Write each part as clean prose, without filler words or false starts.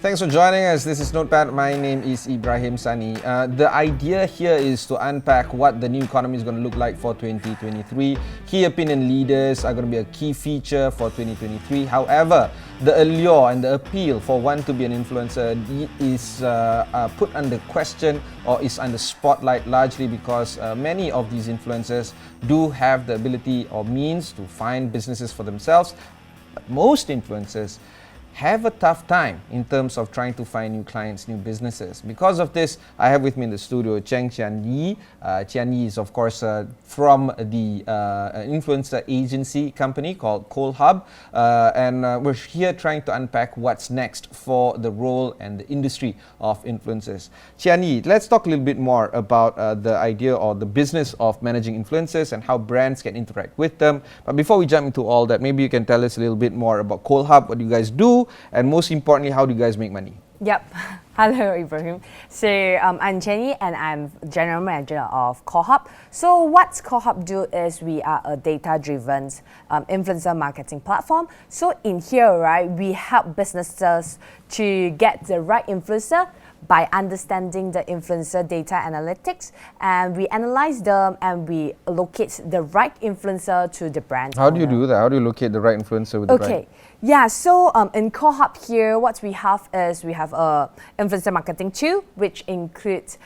Thanks for joining us. This is Notepad. My name is Ibrahim Sani. The idea here is to unpack what the new economy is going to look like for 2023. Key opinion leaders are going to be a key feature for 2023. However, the allure and the appeal for one to be an influencer is put under question or is under spotlight largely because many of these influencers do have the ability or means to find businesses for themselves. But most influencers have a tough time in terms of trying to find new clients, new businesses. Because of this, I have with me in the studio Cheng Qian Yee. Qian Yee is, of course, from the influencer agency company called KOLHUB. And we're here trying to unpack what's next for the role and the industry of influencers. Qian Yee, let's talk a little bit more about the idea or the business of managing influencers and how brands can interact with them. But before we jump into all that, maybe you can tell us a little bit more about KOLHUB, what you guys do, and most importantly, how do you guys make money? Yep. Hello, Ibrahim. So I'm Jenny and I'm General Manager of KOLHUB. So what KOLHUB do is we are a data-driven influencer marketing platform. So in here, right, we help businesses to get the right influencer by understanding the influencer data analytics, and we analyze them and we allocate the right influencer to the brand. How do you do that? How do you locate the right influencer with the brand? Okay. Yeah, so in KOLHUB here, what we have is we have a influencer marketing tool, which includes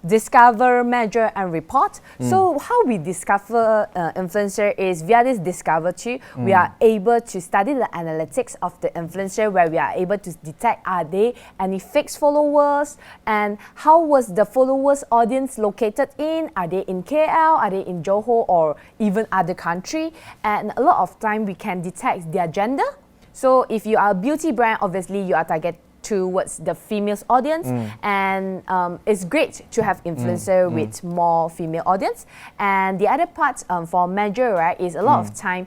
discover, measure, and report. So how we discover influencer is via this discover tool, we are able to study the analytics of the influencer, where we are able to detect are they any fixed followers and how was the followers audience located in, are they in KL, are they in Johor or even other country, and a lot of time we can detect their gender. So if you are a beauty brand, obviously you are targeted towards the females audience, and it's great to have influencer with more female audience. And the other part for measure, right, is a lot of time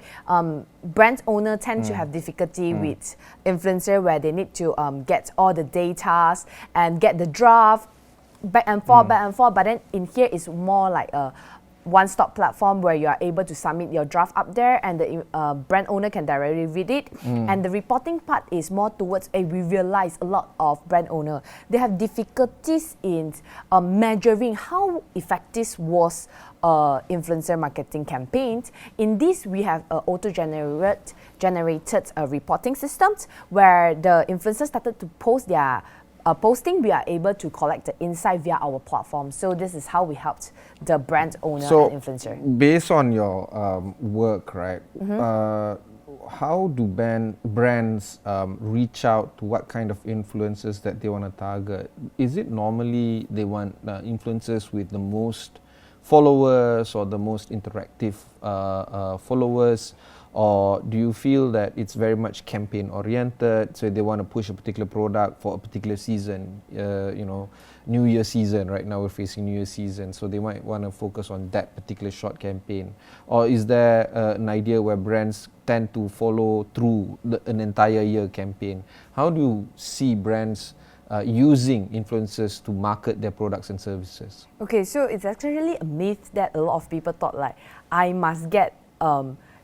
brand owner tend to have difficulty with influencer where they need to get all the data and get the draft back and forth, but then in here is more like a one-stop platform where you are able to submit your draft up there and the brand owner can directly read it. And the reporting part is more towards we realize a lot of brand owner, they have difficulties in measuring how effective was influencer marketing campaigns. In this, we have auto-generated reporting systems where the influencers started to post their posting, we are able to collect the insight via our platform. So this is how we helped the brand owner and influencer. Based on your work, right, how do brands reach out to what kind of influencers that they want to target? Is it normally they want influencers with the most followers or the most interactive followers? Or do you feel that it's very much campaign oriented, so they want to push a particular product for a particular season, New Year season, right now we're facing New Year season, so they might want to focus on that particular short campaign? Or is there an idea where brands tend to follow through an entire year campaign? How do you see brands using influencers to market their products and services? Okay, so it's actually a myth that a lot of people thought like, I must get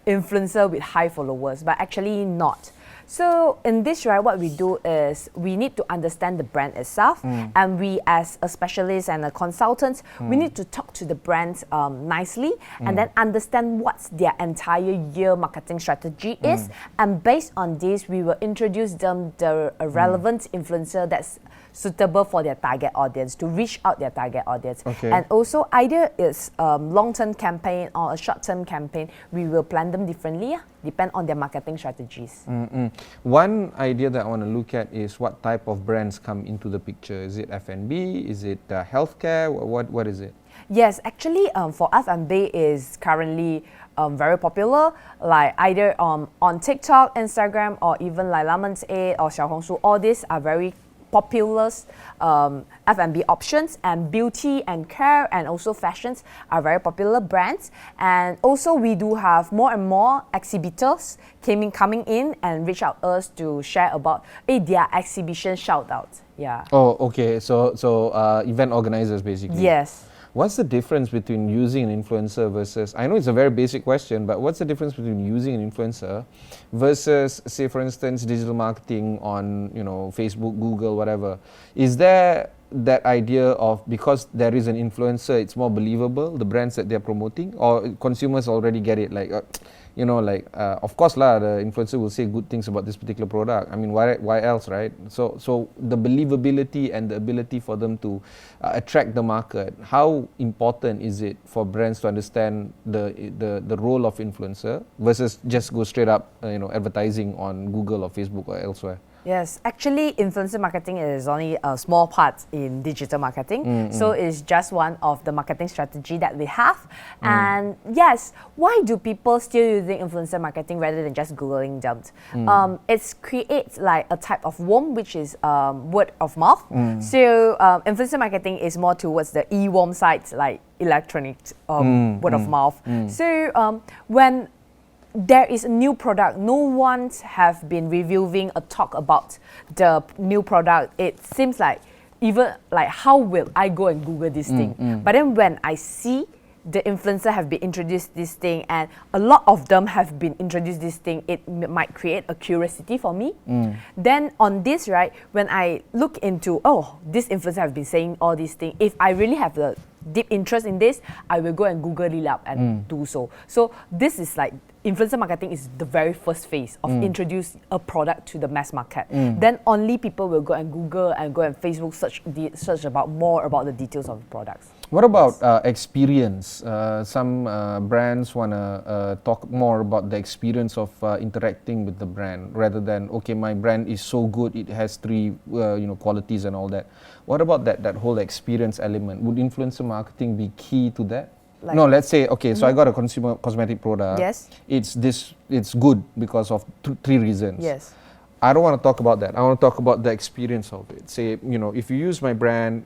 influencer with high followers, but actually not. So in this, right, what we do is we need to understand the brand itself, and we as a specialist and a consultant, we need to talk to the brands nicely and then understand what's their entire year marketing strategy is, and based on this, we will introduce them the relevant influencer that's suitable for their target audience, to reach out their target audience. And also either it's long-term campaign or a short-term campaign, we will plan them differently, depend on their marketing strategies. One idea that I want to look at is what type of brands come into the picture. Is it F&B? Is it healthcare? What is it? Yes, actually for F&B is currently very popular, like either on TikTok, Instagram, or even like Lemon's 8 or Xiaohongshu. All these are very popular F&B options, and beauty and care and also fashions are very popular brands. And also we do have more and more exhibitors coming in and reach out us to share about their exhibition shout out. Yeah. Oh, okay. So event organizers basically. Yes. What's the difference between using an influencer versus, I know it's a very basic question, but what's the difference between using an influencer versus, say for instance, digital marketing on, you know, Facebook, Google, whatever? Is there that idea of, because there is an influencer, it's more believable, the brands that they're promoting, or consumers already get it, like, you know, like, of course lah, the influencer will say good things about this particular product. I mean, why else, right? So the believability and the ability for them to attract the market, how important is it for brands to understand the role of influencer versus just go straight up, you know, advertising on Google or Facebook or elsewhere? Yes, actually, influencer marketing is only a small part in digital marketing. So it's just one of the marketing strategy that we have. And yes, why do people still using influencer marketing rather than just Googling them? It creates like a type of warmth, which is word of mouth. So influencer marketing is more towards the e-warm sites, like electronic word of mouth. So when there is a new product, no one have been reviewing or talk about the new product. It seems like, even like, how will I go and Google this thing? But then when I see the influencer have been introduced this thing, and a lot of them have been introduced this thing, it might create a curiosity for me. Then on this, right, when I look into, oh, this influencer have been saying all these things, if I really have the deep interest in this, I will go and Google it up and do so. So this is like, influencer marketing is the very first phase of introduce a product to the mass market. Then only people will go and Google and go and Facebook search about more about the details of the products. What about experience? Some brands want to talk more about the experience of interacting with the brand rather than, okay, my brand is so good, it has three qualities and all that. What about that whole experience element? Would influencer marketing be key to that? Like, no, let's say, okay, so I got a consumer cosmetic product. Yes. It's good because of three reasons. Yes. I don't want to talk about that. I want to talk about the experience of it. Say, you know, if you use my brand,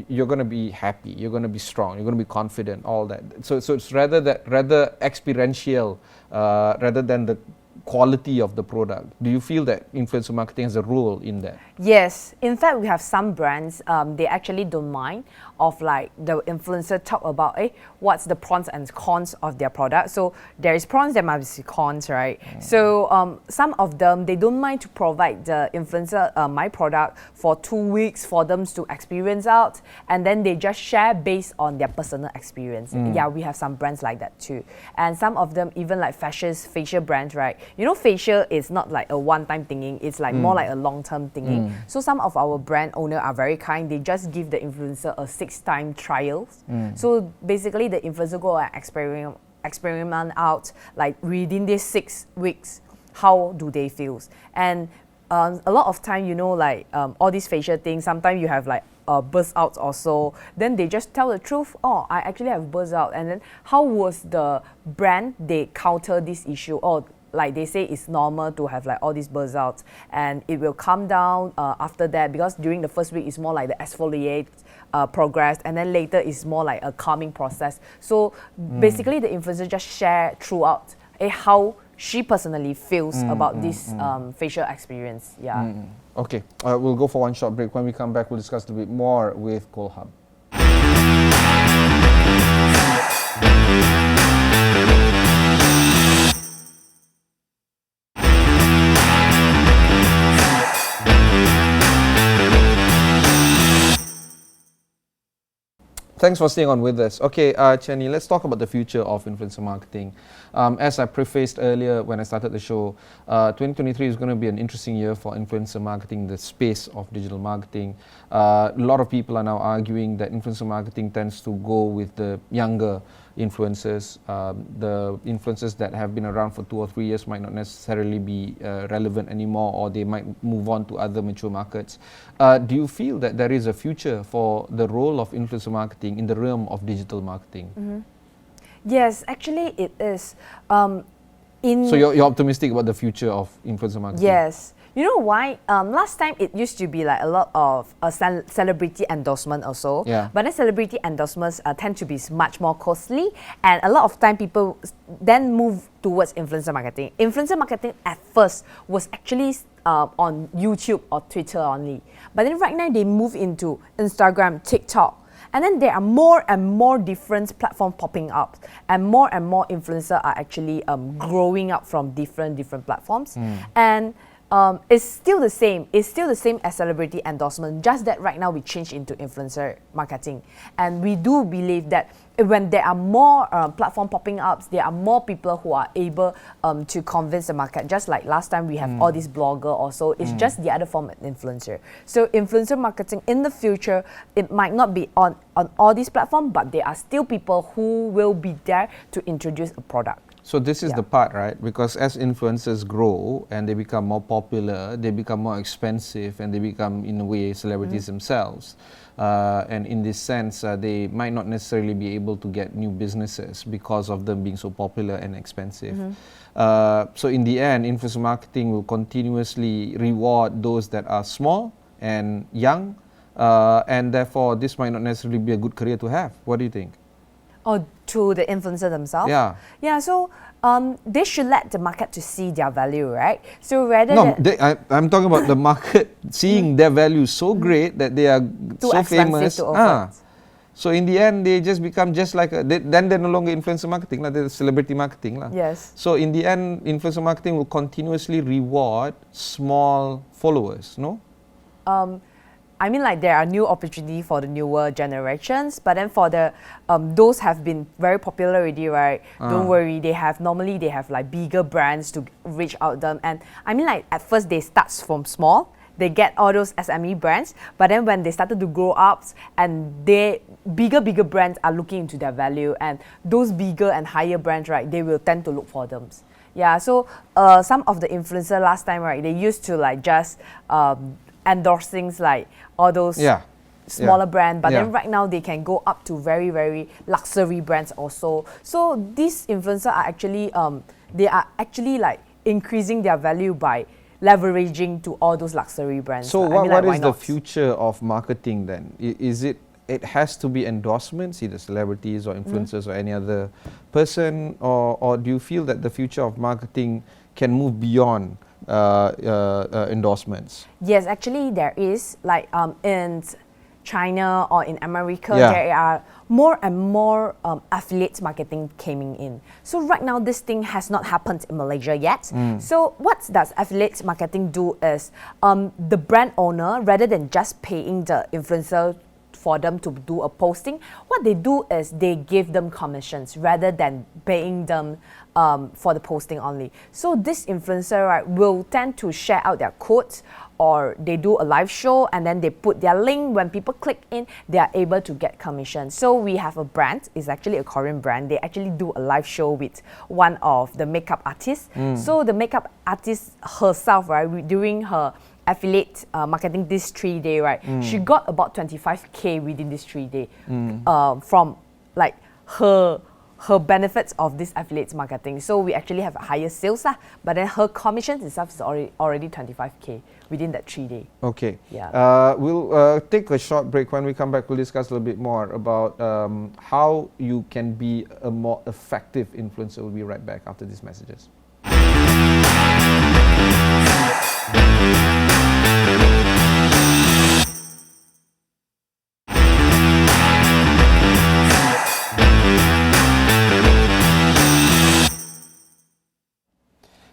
you're going to be happy, you're going to be strong, you're going to be confident, all that. So it's rather experiential rather than the quality of the product. Do you feel that influencer marketing has a role in that? Yes. In fact, we have some brands, they actually don't mind of like the influencer talk about what's the pros and cons of their product. So there is pros, there must be cons, right? So some of them, they don't mind to provide the influencer my product for 2 weeks for them to experience out, and then they just share based on their personal experience. Yeah, we have some brands like that too. And some of them even like facial brands, right? You know, facial is not like a one-time thingy, it's like more like a long-term thingy. So some of our brand owners are very kind, they just give the influencer a 6-time trials. So basically the influencer go and experiment out, like within these 6 weeks, how do they feel? And a lot of time, you know, like all these facial things, sometimes you have like burst out or so, then they just tell the truth, oh, I actually have burst out. And then how was the brand, they counter this issue, or like they say it's normal to have like all these bursts out, and it will calm down after that, because during the first week it's more like the exfoliate progress, and then later it's more like a calming process. So basically the influencer just share throughout how she personally feels about this facial experience. Yeah. Okay, we'll go for one short break. When we come back, we'll discuss a bit more with KOLHUB. Thanks for staying on with us. Okay, Qian Yee, let's talk about the future of influencer marketing. As I prefaced earlier when I started the show, 2023 is going to be an interesting year for influencer marketing, the space of digital marketing. A lot of people are now arguing that influencer marketing tends to go with the younger influencers. The influencers that have been around for 2 or 3 years might not necessarily be relevant anymore, or they might move on to other mature markets. Do you feel that there is a future for the role of influencer marketing in the realm of digital marketing? Yes, actually it is. So you're optimistic about the future of influencer marketing? Yes. You know why? Last time it used to be like a lot of celebrity endorsement also. Yeah. But then celebrity endorsements tend to be much more costly, and a lot of time people then move towards influencer marketing. Influencer marketing at first was actually on YouTube or Twitter only. But then right now they move into Instagram, TikTok. And then there are more and more different platforms popping up, and more influencers are actually growing up from different platforms. And it's still the same. It's still the same as celebrity endorsement, just that right now we change into influencer marketing. And we do believe that when there are more platform popping up, there are more people who are able to convince the market. Just like last time we have all these blogger also, it's just the other form of influencer. So influencer marketing in the future, it might not be on all these platforms, but there are still people who will be there to introduce a product. So this is the part, right? Because as influencers grow and they become more popular, they become more expensive, and they become, in a way, celebrities themselves. And in this sense, they might not necessarily be able to get new businesses because of them being so popular and expensive. So in the end, influencer marketing will continuously reward those that are small and young, and therefore this might not necessarily be a good career to have. What do you think? Or to the influencer themselves? Yeah. Yeah, so they should let the market to see their value, right? So rather No, than... I'm talking about the market seeing their value so great that they are too so expensive famous. to offer. So in the end, they just become just like then they're no longer influencer marketing, they're celebrity marketing. Yes. So in the end, influencer marketing will continuously reward small followers, no? I mean, like, there are new opportunity for the newer generations, but then for the those have been very popular already, right? Don't worry, normally they have like bigger brands to reach out them. And I mean, like, at first they start from small, they get all those SME brands, but then when they started to grow up, and they bigger brands are looking into their value, and those bigger and higher brands, right, they will tend to look for them. Yeah, so some of the influencers last time, right, they used to like just endorse things like all those smaller brands, but then right now they can go up to very luxury brands also. So these influencers are actually they are actually like increasing their value by leveraging to all those luxury brands. So I mean, what like, is the future of marketing then? Is it has to be endorsements, either celebrities or influencers or any other person, or do you feel that the future of marketing can move beyond endorsements? Yes, actually there is, like in China or in America, there are more and more affiliate marketing coming in. So right now this thing has not happened in Malaysia yet. So what does affiliate marketing do is the brand owner, rather than just paying the influencer for them to do a posting, what they do is they give them commissions rather than paying them for the posting only. So this influencer, right, will tend to share out their codes, or they do a live show and then they put their link. When people click in, they are able to get commission. So we have a brand, it's actually a Korean brand. They actually do a live show with one of the makeup artists. So the makeup artist herself, right, during her affiliate marketing this 3 day, right, she got about 25K within this 3 day from like her benefits of this affiliate marketing. So we actually have higher sales lah, but then her commission itself is already 25K within that 3 day. Okay. Yeah. We'll take a short break. When we come back, we'll discuss a little bit more about how you can be a more effective influencer. We'll be right back after these messages.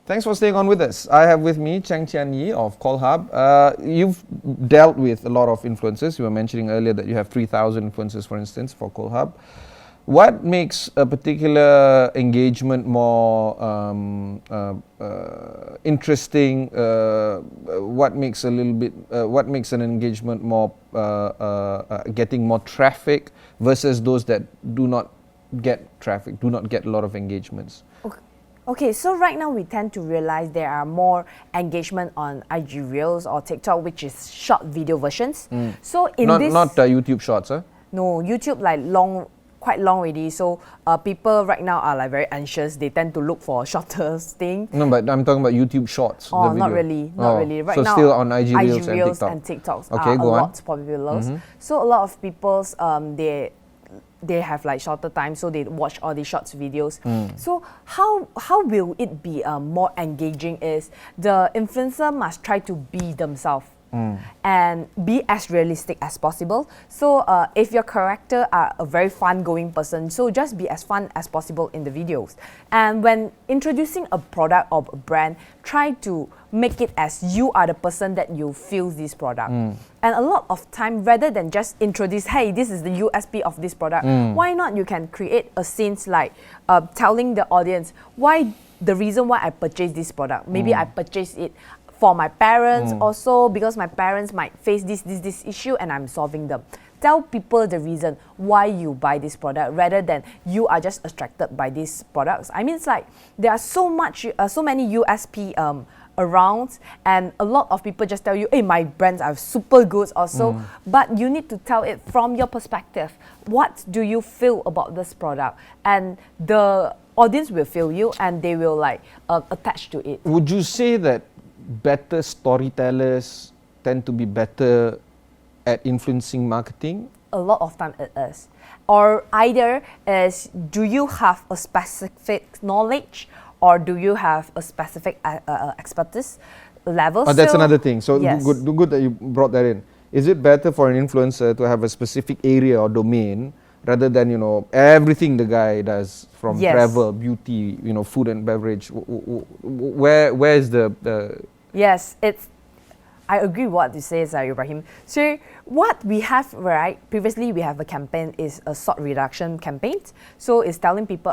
Thanks for staying on with us. I have with me Cheng Qian Yee of KOLHUB. You've dealt with a lot of influencers. You were mentioning earlier that you have 3,000 influencers, for instance, for KOLHUB. What makes a particular engagement more interesting? What makes an engagement more getting more traffic versus those that do not get traffic, do not get a lot of engagements? Okay, so right now we tend to realize there are more engagement on IG Reels or TikTok, which is short video versions. So in not YouTube Shorts, huh? No, YouTube like quite long already. So people right now are like very anxious. They tend to look for shorter thing. No, but I'm talking about YouTube Shorts. Oh, not really, not really. Right so now, still on IG Reels and TikToks okay, are go a on. lot popular. So a lot of people's they have like shorter time, so they watch all these shorts videos. So how will it be more engaging is the influencer must try to be themselves and be as realistic as possible. So if your character are a very fun-going person, so just be as fun as possible in the videos. And when introducing a product or a brand, try to make it as you are the person that you feel this product. And a lot of time, rather than just introduce, hey, this is the USP of this product, why not you can create a scenes like telling the audience why the reason why I purchased this product. Maybe I purchased it for my parents also because my parents might face this issue and I'm solving them. Tell people the reason why you buy this product rather than you are just attracted by these products. I mean, it's like there are so many USP around, and a lot of people just tell you, hey, my brands are super good also, but you need to tell it from your perspective. What do you feel about this product? And the audience will feel you and they will like attach to it. Would you say that better storytellers tend to be better at influencing marketing? A lot of time it is. Or either is, do you have a specific knowledge or do you have a specific expertise level? Oh, that's another thing. So yes. good that you brought that in. Is it better for an influencer to have a specific area or domain rather than, you know, everything the guy does from travel, beauty, you know, food and beverage? Where is the Yes, I agree with what you say, Ibrahim. So what we have, right, previously we have a campaign is a salt reduction campaign. So it's telling people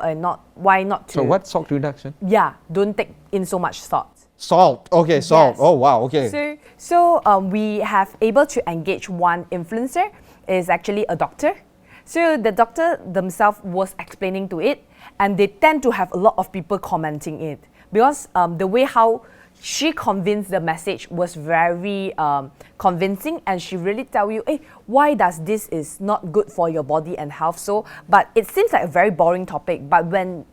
why not to... So what, salt reduction? Yeah, don't take in so much salt. Salt, okay, salt. Yes. Oh wow, okay. So we have able to engage one influencer, is actually a doctor. So the doctor themselves was explaining to it, and they tend to have a lot of people commenting it because the way how she convinced the message was very convincing, and she really tell you, hey, why does this is not good for your body and health? So, but it seems like a very boring topic, but when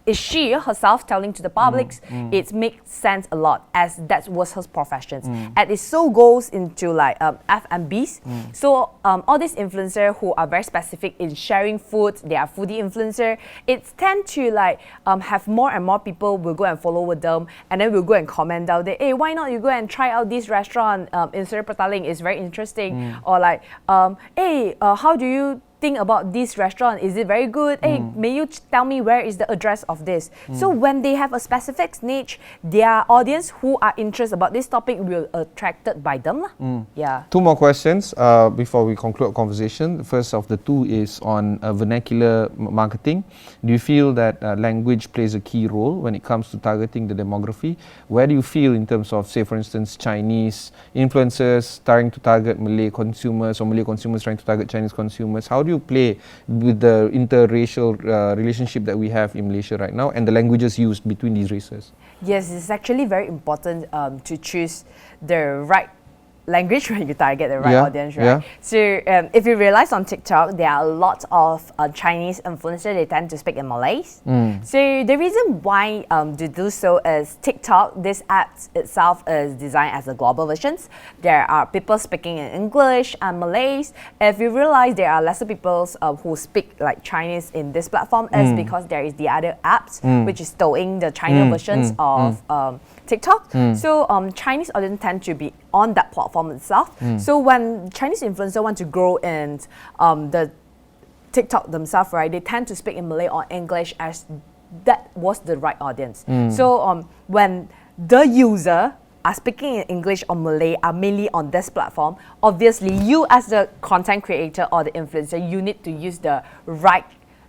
is she herself telling to the public, it makes sense a lot, as that was her profession. And it so goes into like F&Bs. So all these influencers who are very specific in sharing food, they are foodie influencer, it tend to like have more and more people will go and follow with them, and then will go and comment down there, hey, why not you go and try out this restaurant in Seri Petaling, it's very interesting. Or like, hey, how do you think about this restaurant? Is it very good? Hey, may you tell me where is the address of this? So when they have a specific niche, their audience who are interested about this topic will attracted by them. Yeah. Two more questions before we conclude our conversation. The first of the two is on vernacular marketing. Do you feel that language plays a key role when it comes to targeting the demography? Where do you feel in terms of, say, for instance, Chinese influencers trying to target Malay consumers, or Malay consumers trying to target Chinese consumers? How do you play with the interracial relationship that we have in Malaysia right now and the languages used between these races? Yes, it's actually very important to choose the right language when you target the right audience, right? So if you realize on TikTok, there are a lot of Chinese influencers, they tend to speak in Malay. So the reason why to do so is TikTok, this app itself is designed as a global version. There are people speaking in English and Malay. If you realize there are lesser people who speak like Chinese in this platform, is because there is the other apps, which is towing the China versions of TikTok. So Chinese audience tend to be on that platform itself. So when Chinese influencers want to grow in the TikTok themselves, right, they tend to speak in Malay or English, as that was the right audience. So when the user are speaking in English or Malay are mainly on this platform, obviously you as the content creator or the influencer, you need to use the right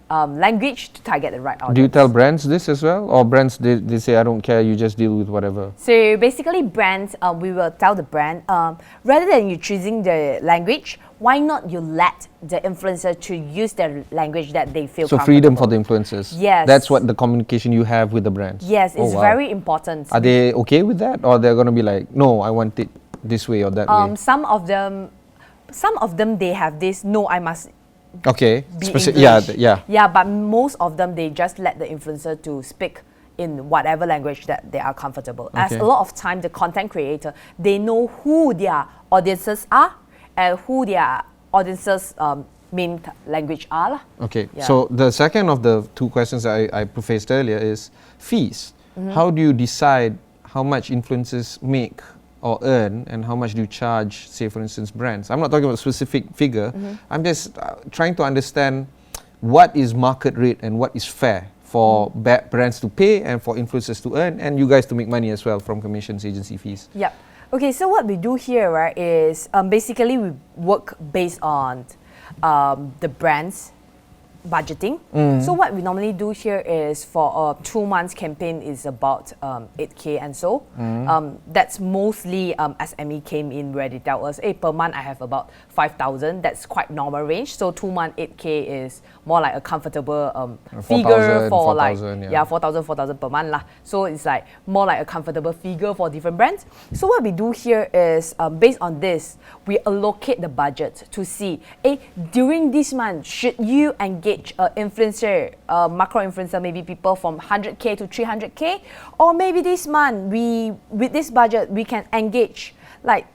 language to target the right audience. Do you tell brands this as well? Or brands, they say, I don't care, you just deal with whatever? So basically brands, we will tell the brand, rather than you choosing the language, why not you let the influencer to use the language that they feel so comfortable. Freedom for the influencers. Yes. That's what the communication you have with the brands. Yes, it's very important. Are they okay with that? Or they're going to be like, no, I want it this way or that way? Some of them, they have this, no, I must okay. Yeah, but most of them, they just let the influencer to speak in whatever language that they are comfortable. As a lot of time, the content creator, they know who their audiences are and who their audiences main language are. Okay, so the second of the two questions I prefaced earlier is fees. How do you decide how much influencers make or earn, and how much do you charge, say for instance, brands? I'm not talking about a specific figure. I'm just trying to understand what is market rate and what is fair for brands to pay and for influencers to earn, and you guys to make money as well from commissions, agency fees. Yep. Okay, so what we do here, right, is basically we work based on the brand's budgeting. So what we normally do here is for a 2 months campaign is about 8K and so. That's mostly SME came in where they tell us, hey, per month I have about 5,000. That's quite normal range. So 2 month 8K is more like a comfortable figure for 4,000, like 4,000 per month lah. So it's like more like a comfortable figure for different brands. So what we do here is based on this, we allocate the budget to see, hey, during this month should you engage an influencer, macro influencer, maybe people from 100K to 300K, or maybe this month with this budget we can engage like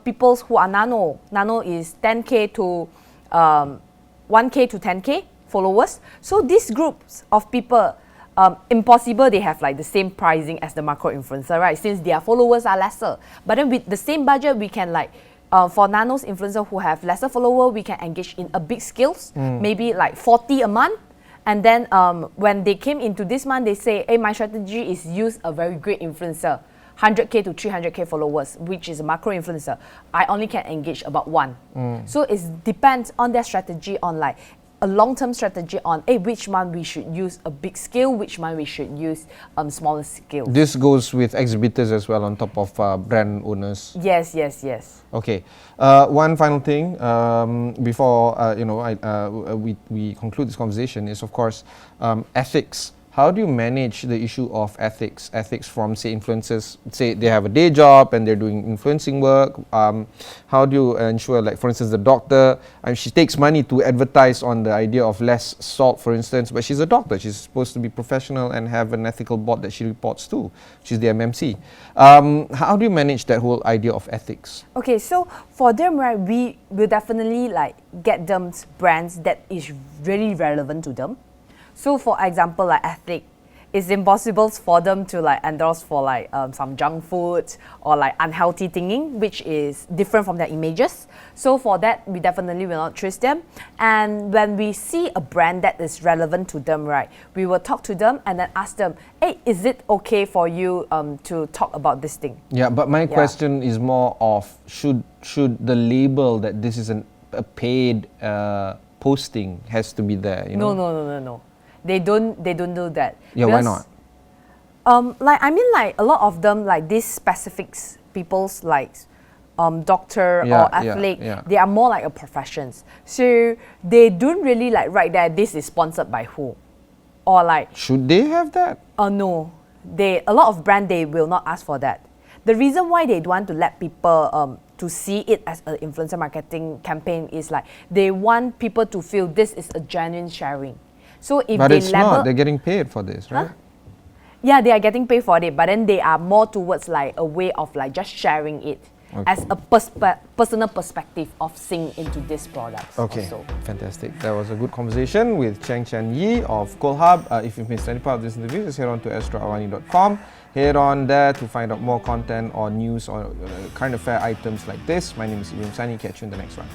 people who are nano is 10K to 1K to 10K followers. So these groups of people, impossible they have like the same pricing as the macro influencer, right, since their followers are lesser. But then with the same budget we can like for nanos influencer who have lesser follower, we can engage in a big scales, maybe like 40 a month. And then when they came into this month, they say, hey, my strategy is use a very great influencer, 100K to 300K followers, which is a macro influencer. I only can engage about one. So it depends on their strategy, on like a long-term strategy on, hey, which month we should use a big scale, which month we should use smaller scale. This goes with exhibitors as well on top of brand owners. Yes. Okay. One final thing before we conclude this conversation is, of course, ethics. How do you manage the issue of ethics? Ethics from, say, influencers, say they have a day job and they're doing influencing work. How do you ensure, like, for instance, the doctor, she takes money to advertise on the idea of less salt, for instance, but she's a doctor. She's supposed to be professional and have an ethical board that she reports to. She's the MMC. How do you manage that whole idea of ethics? Okay, so for them, right, we will definitely like get them brands that is really relevant to them. So for example, like ethnic, it's impossible for them to like endorse for like some junk food or like unhealthy thinking, which is different from their images. So for that, we definitely will not choose them. And when we see a brand that is relevant to them, right, we will talk to them and then ask them, hey, is it okay for you to talk about this thing? Yeah, but my question is more of, should the label that this is a paid posting has to be there? You know? No. They don't do that. Yeah, why not? Like I mean, like a lot of them, like these specific people's like doctor or athlete, they are more like a professions. So they don't really like write that this is sponsored by who, or like. Should they have that? No, a lot of brand they will not ask for that. The reason why they want to let people to see it as an influencer marketing campaign is like they want people to feel this is a genuine sharing. So if but they it's not, they're getting paid for this, right? Yeah, they are getting paid for it, but then they are more towards like a way of like just sharing it as a personal perspective of seeing into this product. Okay, also. Fantastic. That was a good conversation with Cheng Qian Yee of KOLHUB. If you've missed any part of this interview, just head on to astroawani.com. Head on there to find out more content or news or current affair items like this. My name is Ibrahim Sani. Catch you in the next one.